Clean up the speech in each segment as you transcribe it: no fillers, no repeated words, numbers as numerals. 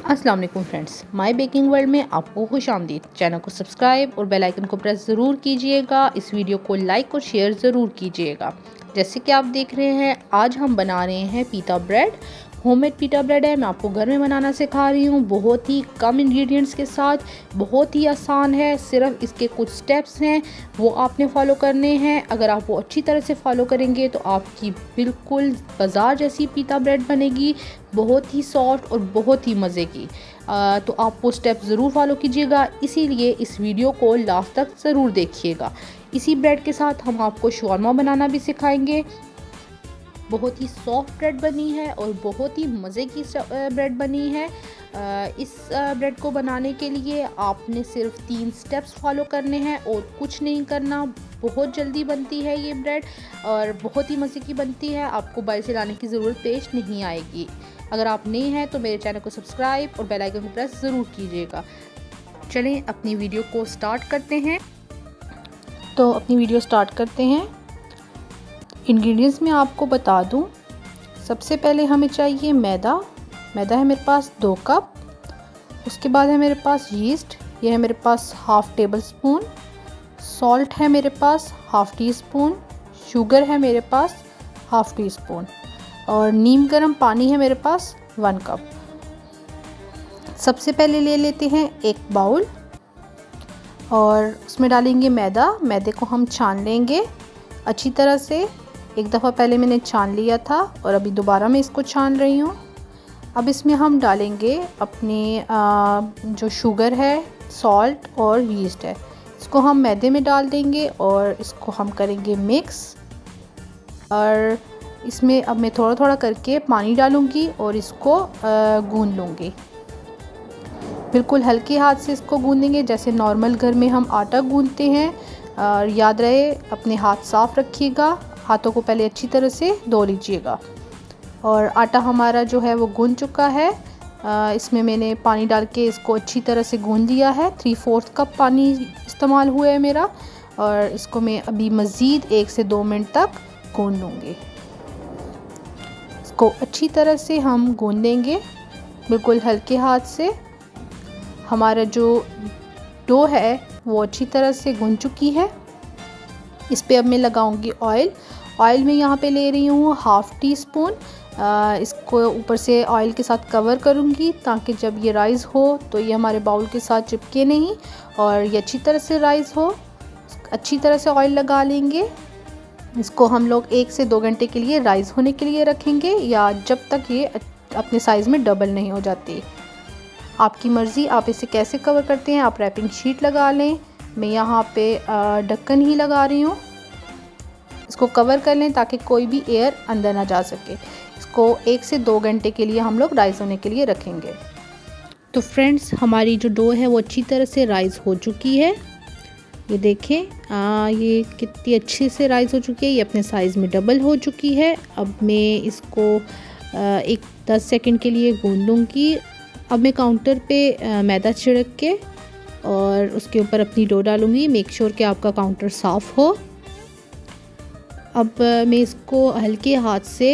अस्सलाम वालेकुम friends, my baking world में आपको खुश आमदीद। चैनल को सब्सक्राइब और बेल आइकन को प्रेस ज़रूर कीजिएगा। इस वीडियो को लाइक और शेयर ज़रूर कीजिएगा। जैसे कि आप देख रहे हैं, आज हम बना रहे हैं पीटा ब्रेड। होममेड पीटा ब्रेड है, मैं आपको घर में बनाना सिखा रही हूँ, बहुत ही कम इंग्रेडिएंट्स के साथ। बहुत ही आसान है, सिर्फ इसके कुछ स्टेप्स हैं वो आपने फॉलो करने हैं। अगर आप वो अच्छी तरह से फॉलो करेंगे तो आपकी बिल्कुल बाज़ार जैसी पीटा ब्रेड बनेगी, बहुत ही सॉफ्ट और बहुत ही मज़े की। तो आप वो स्टेप ज़रूर फॉलो कीजिएगा, इसीलिए इस वीडियो को लास्ट तक ज़रूर देखिएगा। इसी ब्रेड के साथ हम आपको शौरमा बनाना भी सिखाएंगे। बहुत ही सॉफ्ट ब्रेड बनी है और बहुत ही मज़े की ब्रेड बनी है। इस ब्रेड को बनाने के लिए आपने सिर्फ 3 स्टेप्स फॉलो करने हैं और कुछ नहीं करना। बहुत जल्दी बनती है ये ब्रेड और बहुत ही मज़े की बनती है, आपको बाहर से लाने की ज़रूरत पेश नहीं आएगी। अगर आप नए हैं तो मेरे चैनल को सब्सक्राइब और बेल आइकन को प्रेस ज़रूर कीजिएगा। चलें अपनी वीडियो को स्टार्ट करते हैं। तो अपनी वीडियो स्टार्ट करते हैं। इंग्रेडिएंट्स में आपको बता दूं, सबसे पहले हमें चाहिए मैदा है मेरे पास 2 कप। उसके बाद है मेरे पास यीस्ट, ये है मेरे पास हाफ़ टेबल स्पून। सॉल्ट है मेरे पास हाफ़ टी स्पून। शुगर है मेरे पास हाफ़ टी स्पून और नीम गर्म पानी है मेरे पास 1 कप। सबसे पहले ले लेते हैं एक बाउल और उसमें डालेंगे मैदे को हम छान लेंगे अच्छी तरह से। एक दफ़ा पहले मैंने छान लिया था और अभी दोबारा मैं इसको छान रही हूँ। अब इसमें हम डालेंगे अपने जो शुगर है, सॉल्ट और यीस्ट है, इसको हम मैदे में डाल देंगे और इसको हम करेंगे मिक्स। और इसमें अब मैं थोड़ा थोड़ा करके पानी डालूँगी और इसको गूंद लूँगी। बिल्कुल हल्के हाथ से इसको गूंदेंगे जैसे नॉर्मल घर में हम आटा गूंदते हैं। और याद रहे अपने हाथ साफ़ रखिएगा, हाथों को पहले अच्छी तरह से धो लीजिएगा। और आटा हमारा जो है वो गूंद चुका है। इसमें मैंने पानी डाल के इसको अच्छी तरह से गूंद लिया है। 3/4 कप पानी इस्तेमाल हुआ है मेरा। और इसको मैं अभी मज़ीद 1 से 2 मिनट तक गूंद लूँगी। इसको अच्छी तरह से हम गूंदेंगे बिल्कुल हल्के हाथ से। हमारा जो डो है वो अच्छी तरह से गूंद चुकी है। इस पे अब मैं लगाऊंगी ऑयल मैं यहाँ पे ले रही हूँ हाफ़ टी स्पून। इसको ऊपर से ऑयल के साथ कवर करूँगी ताकि जब ये राइज़ हो तो ये हमारे बाउल के साथ चिपके नहीं और ये अच्छी तरह से राइज़ हो। अच्छी तरह से ऑयल लगा लेंगे। इसको हम लोग 1 से 2 घंटे के लिए राइज़ होने के लिए रखेंगे या जब तक ये अपने साइज़ में डबल नहीं हो जाती। आपकी मर्ज़ी, आप इसे कैसे कवर करते हैं। आप रैपिंग शीट लगा लें, मैं यहाँ पे ढक्कन ही लगा रही हूँ। इसको कवर कर लें ताकि कोई भी एयर अंदर ना जा सके। इसको 1 से 2 घंटे के लिए हम लोग राइज़ होने के लिए रखेंगे। तो फ्रेंड्स, हमारी जो डो है वो अच्छी तरह से राइज़ हो चुकी है। ये देखें, ये कितनी अच्छे से राइज़ हो चुकी है, ये अपने साइज़ में डबल हो चुकी है। अब मैं इसको 10 सेकंड के लिए गूंद लूँगी। अब मैं काउंटर पे मैदा छिड़क के और उसके ऊपर अपनी डो डालूँगी। मेक श्योर कि आपका काउंटर साफ़ हो। अब मैं इसको हल्के हाथ से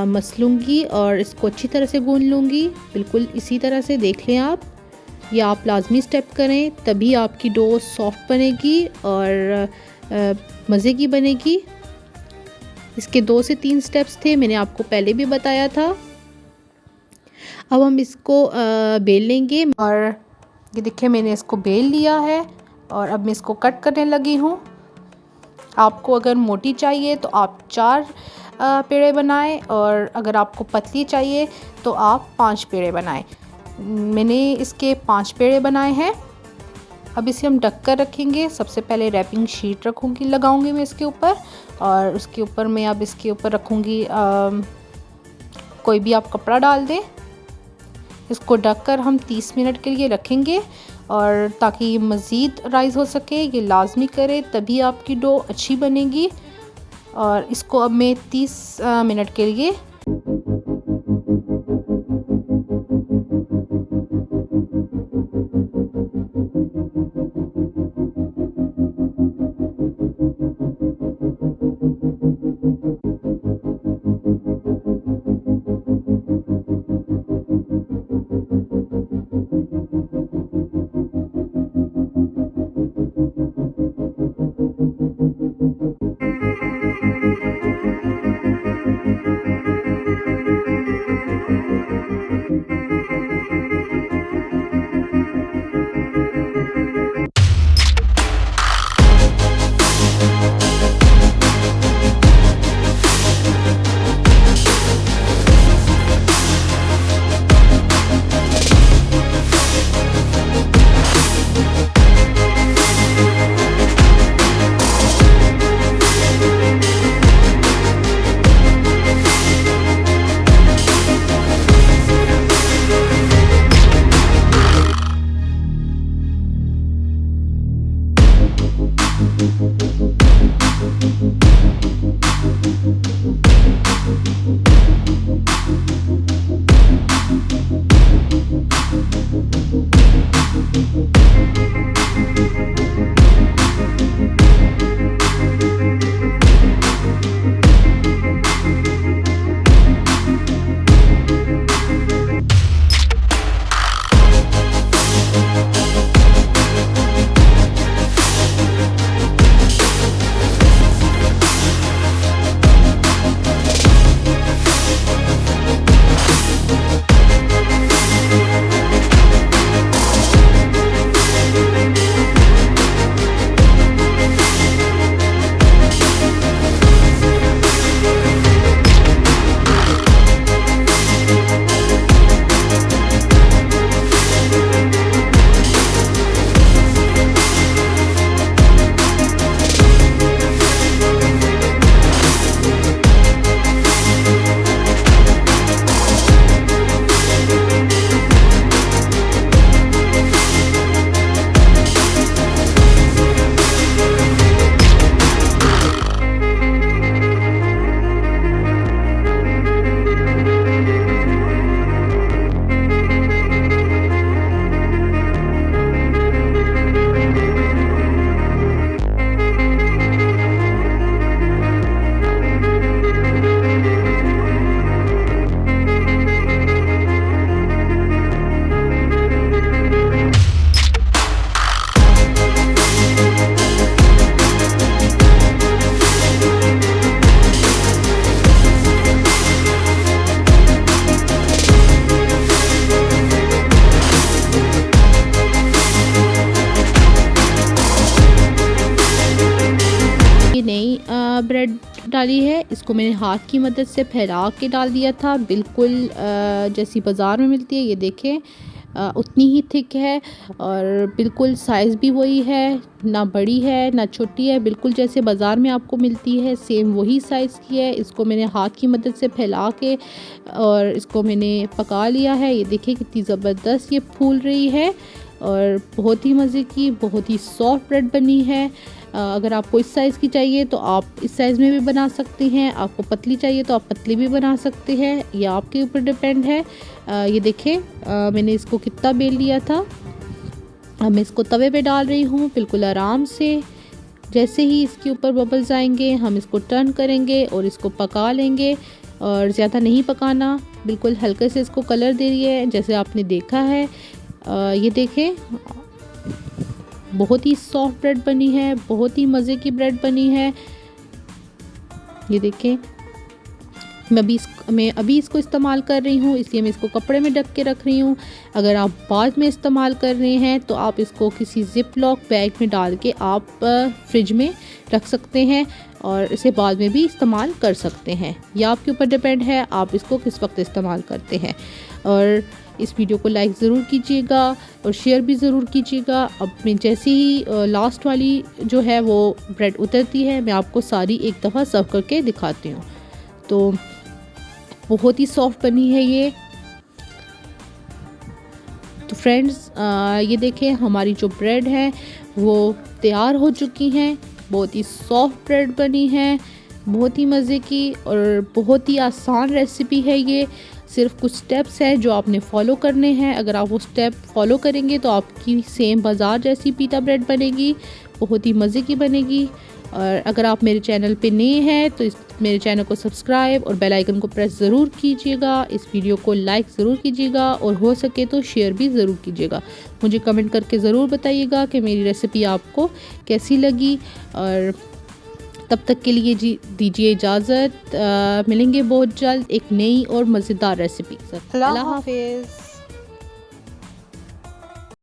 मसलूँगी और इसको अच्छी तरह से गूंद लूँगी। बिल्कुल इसी तरह से देख लें आप, ये आप लाजमी स्टेप करें तभी आपकी डो सॉफ्ट बनेगी और मज़े की बनेगी। इसके 2 से 3 स्टेप्स थे, मैंने आपको पहले भी बताया था। अब हम इसको बेल लेंगे और ये देखिए मैंने इसको बेल लिया है और अब मैं इसको कट करने लगी हूँ। आपको अगर मोटी चाहिए तो आप 4 पेड़े बनाएं और अगर आपको पतली चाहिए तो आप 5 पेड़े बनाएं। मैंने इसके 5 पेड़े बनाए हैं। अब इसे हम ढक कर रखेंगे। सबसे पहले रैपिंग शीट लगाऊंगी मैं इसके ऊपर और उसके ऊपर मैं अब इसके ऊपर रखूँगी कोई भी आप कपड़ा डाल दें। इसको ढककर हम 30 मिनट के लिए रखेंगे और ताकि ये मज़ीद राइज़ हो सके। ये लाजमी करें तभी आपकी डो अच्छी बनेगी। और इसको अब मैं 30 मिनट के लिए डाली है। इसको मैंने हाथ की मदद से फैला के डाल दिया था, बिल्कुल जैसी बाज़ार में मिलती है। ये देखें उतनी ही थिक है और बिल्कुल साइज़ भी वही है, ना बड़ी है ना छोटी है, बिल्कुल जैसे बाज़ार में आपको मिलती है सेम वही साइज़ की है। इसको मैंने हाथ की मदद से फैला के और इसको मैंने पका लिया है। ये देखिए कितनी ज़बरदस्त ये फूल रही है और बहुत ही मज़े की, बहुत ही सॉफ्ट ब्रेड बनी है। अगर आपको इस साइज़ की चाहिए तो आप इस साइज़ में भी बना सकते हैं, आपको पतली चाहिए तो आप पतली भी बना सकते हैं, ये आपके ऊपर डिपेंड है। ये देखें मैंने इसको कितना बेल लिया था। अब मैं इसको तवे पे डाल रही हूँ बिल्कुल आराम से। जैसे ही इसके ऊपर बबल्स आएंगे हम इसको टर्न करेंगे और इसको पका लेंगे और ज़्यादा नहीं पकाना, बिल्कुल हल्के से इसको कलर दे रही है जैसे आपने देखा है। ये देखें बहुत ही सॉफ्ट ब्रेड बनी है, बहुत ही मज़े की ब्रेड बनी है। ये देखें मैं अभी इसको इस्तेमाल कर रही हूँ, इसलिए मैं इसको कपड़े में ढक के रख रही हूँ। अगर आप बाद में इस्तेमाल कर रहे हैं तो आप इसको किसी ज़िप लॉक बैग में डाल के आप फ्रिज में रख सकते हैं और इसे बाद में भी इस्तेमाल कर सकते हैं। यह आपके ऊपर डिपेंड है आप इसको किस वक्त इस्तेमाल करते हैं। और इस वीडियो को लाइक ज़रूर कीजिएगा और शेयर भी ज़रूर कीजिएगा। अब मैं जैसे ही लास्ट वाली जो है वो ब्रेड उतरती है मैं आपको सारी एक दफ़ा सर्व करके दिखाती हूँ। तो बहुत ही सॉफ्ट बनी है ये। तो फ्रेंड्स ये देखें हमारी जो ब्रेड है वो तैयार हो चुकी हैं। बहुत ही सॉफ्ट ब्रेड बनी है, बहुत ही मज़े की और बहुत ही आसान रेसिपी है ये। सिर्फ कुछ स्टेप्स हैं जो आपने फॉलो करने हैं। अगर आप वो स्टेप फॉलो करेंगे तो आपकी सेम बाज़ार जैसी पीटा ब्रेड बनेगी, बहुत ही मज़े की बनेगी। और अगर आप मेरे चैनल पे नए हैं तो मेरे चैनल को सब्सक्राइब और बेल आइकन को प्रेस ज़रूर कीजिएगा। इस वीडियो को लाइक ज़रूर कीजिएगा और हो सके तो शेयर भी ज़रूर कीजिएगा। मुझे कमेंट करके ज़रूर बताइएगा कि मेरी रेसिपी आपको कैसी लगी। और तब तक के लिए दीजिए इजाज़त। मिलेंगे बहुत जल्द एक नई और मज़ेदार रेसिपी के साथ। अल्लाह हाफ़िज़।